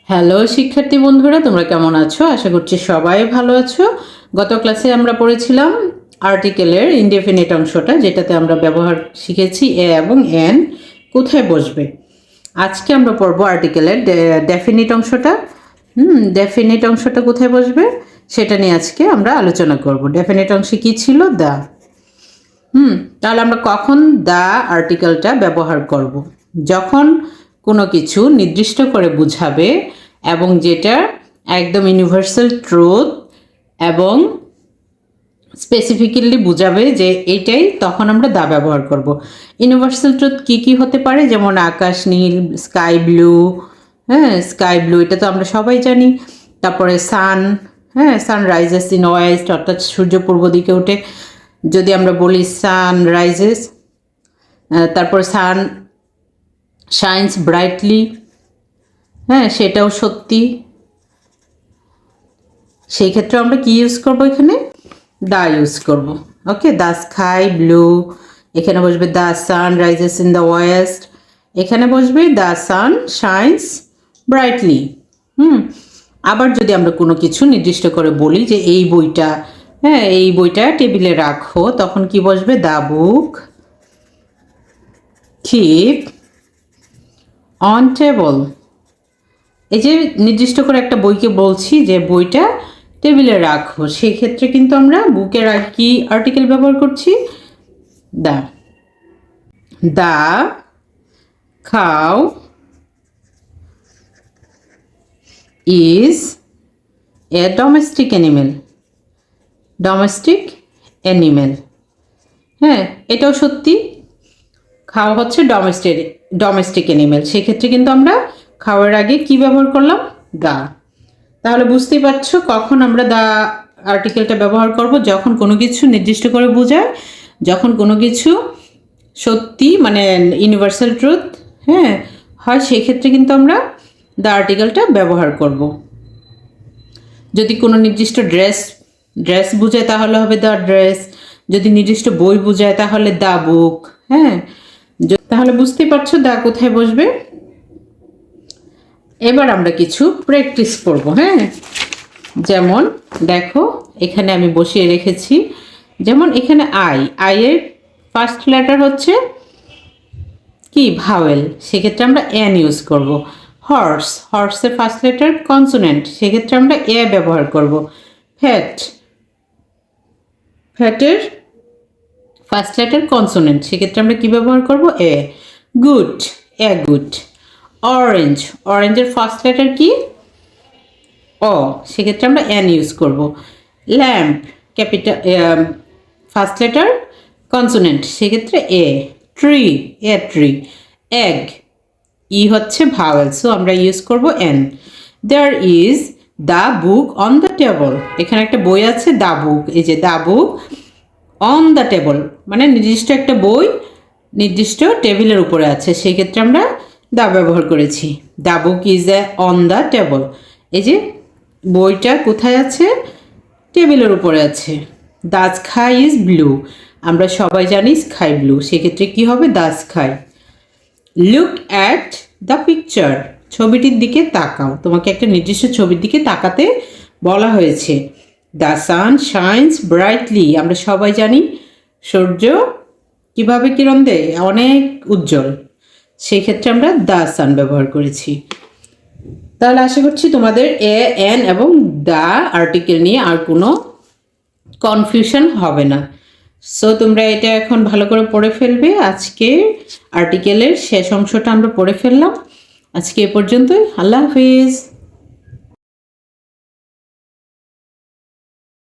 Hello শিক্ষার্থী বন্ধুরা, তোমরা কেমন আছো? আশা করছি সবাই ভালো আছো। গত ক্লাসে আমরা পড়েছিলাম আর্টিকেলের ইনডেফিনিট অংশটা, যেটাতে আমরা ব্যবহার শিখেছি এ এবং এন কোথায় বসবে। আজকে আমরা পড়বো আর্টিকেলের ডেফিনিট অংশটা। ডেফিনিট অংশটা কোথায় বসবে সেটা নিয়ে আজকে আমরা আলোচনা করব। ডেফিনিট অংশে কি ছিল? দা। তাহলে আমরা কখন দা আর্টিকেলটা ব্যবহার করব? যখন কোনো কিছু নির্দিষ্ট করে বুঝাবে এবং যেটা একদম ইউনিভার্সাল ট্রুথ এবং স্পেসিফিক্যালি বুঝাবে যে এইটাই, তখন আমরা দা ব্যবহার করব। ইউনিভার্সাল ট্রুথ কী কী হতে পারে? যেমন আকাশ নীল, স্কাই ব্লু। স্কাই ব্লু এটা তো আমরা সবাই জানি। তারপরে সান, সান রাইজেস ইন ওয়েস্ট, অর্থাৎ সূর্য পূর্ব দিকে ওঠে। যদি আমরা বলি সান রাইজেস, তারপর সান শাইন্স ব্রাইটলি, সেটাও সত্যি। সেই ক্ষেত্রে আমরা কি ইউজ করব? এখানে দা ইউজ করব। ওকে, দ্য স্কাই ব্লু, এখানে বসবে the sun rises in the West, এখানে বসবে দ্য সান শাইন্স ব্রাইটলি। আবার যদি আমরা কোনো কিছু নির্দিষ্ট করে বলি যে এই বইটা, এই বইটা টেবিলে রাখো, তখন কি বসবে? The book keep on table. এই যে নির্দিষ্ট করে একটা বইকে বলছি যে বইটা টেবিলে রাখো, সেই ক্ষেত্রে কিন্তু আমরা বুকের আর কি আর্টিকেল ব্যবহার করছি? The. The cow is a domestic animal. Domestic animal, এটাও সত্যি। খাওয়া হচ্ছে ডোমেস্টিক অ্যানিমেল, সেক্ষেত্রে কিন্তু আমরা খাওয়ার আগে কি ব্যবহার করলাম? দা। তাহলে বুঝতেই পারছো কখন আমরা দা আর্টিকেলটা ব্যবহার করব? যখন কোনো কিছু নির্দিষ্ট করে বোঝায়, যখন কোনো কিছু সত্যি মানে ইউনিভার্সাল ট্রুথ হয়, সেই ক্ষেত্রে কিন্তু আমরা দা আর্টিকেলটা ব্যবহার করব। যদি কোনো নির্দিষ্ট ড্রেস বোঝায় তাহলে হবে দা ড্রেস। যদি নির্দিষ্ট বই বোঝায় তাহলে দা বুক। তাহলে বুঝতেই পারছো দা কোথায় বসবে। এবার আমরা কিছু প্র্যাকটিস করব। যেমন দেখো, এখানে আমি বসিয়ে রেখেছি। যেমন এখানে আই এর ফার্স্ট লেটার হচ্ছে কি? ভাওয়েল, সেক্ষেত্রে আমরা এন ইউজ করব। হর্সের ফার্স্ট লেটার কনসোনেন্ট, সেক্ষেত্রে আমরা এ ব্যবহার করব। ফ্যাটের ফার্স্ট লেটার কনসোনেন্ট, সেক্ষেত্রে আমরা কি ব্যবহার করব? এ গুড অরেঞ্জের ফার্স্ট লেটার কি? অ, সেক্ষেত্রে আমরা এন ইউজ করব। ল্যাম্প ফার্স্ট লেটার কনসোনেন্ট, সেক্ষেত্রে এ ট্রি এগ হচ্ছে ভাওয়েল, সো আমরা ইউজ করব an. There is the book on the table, এখানে একটা বই আছে দ্য বুক, এই যে the book on the table মানে নির্দিষ্ট একটা বই নির্দিষ্ট টেবিলের উপরে আছে, সেই ক্ষেত্রে আমরা দা ব্যবহার করেছি। The book is on the table, এই যে বইটা কোথায় আছে? টেবিলের উপরে আছে। দ্য স্কাই ইজ ব্লু, আমরা সবাই জানি স্কাই ব্লু, সেক্ষেত্রে কি হবে? The sky. Look at the picture, ছবিটির দিকে তাকাও, তোমাকে একটা নির্দিষ্ট ছবির দিকে তাকাতে বলা হয়েছে। দ্য সান শাইন্স ব্রাইটলি, আমরা সবাই জানি সূর্য কিভাবে কিরণ দেয়? অনেক উজ্জ্বল, সেই ক্ষেত্রে আমরা দ্য সান ব্যবহার করেছি। তাহলে আশা করছি তোমাদের এ এন এবং দ্য আর্টিকেল নিয়ে আর কোনো কনফিউশন হবে না। সো তোমরা এটা এখন ভালো করে পড়ে ফেলবে। আজকে আর্টিকেলের শেষ অংশটা আমরা পড়ে ফেললাম। আজকে এ পর্যন্তই। আল্লাহ হাফিজ।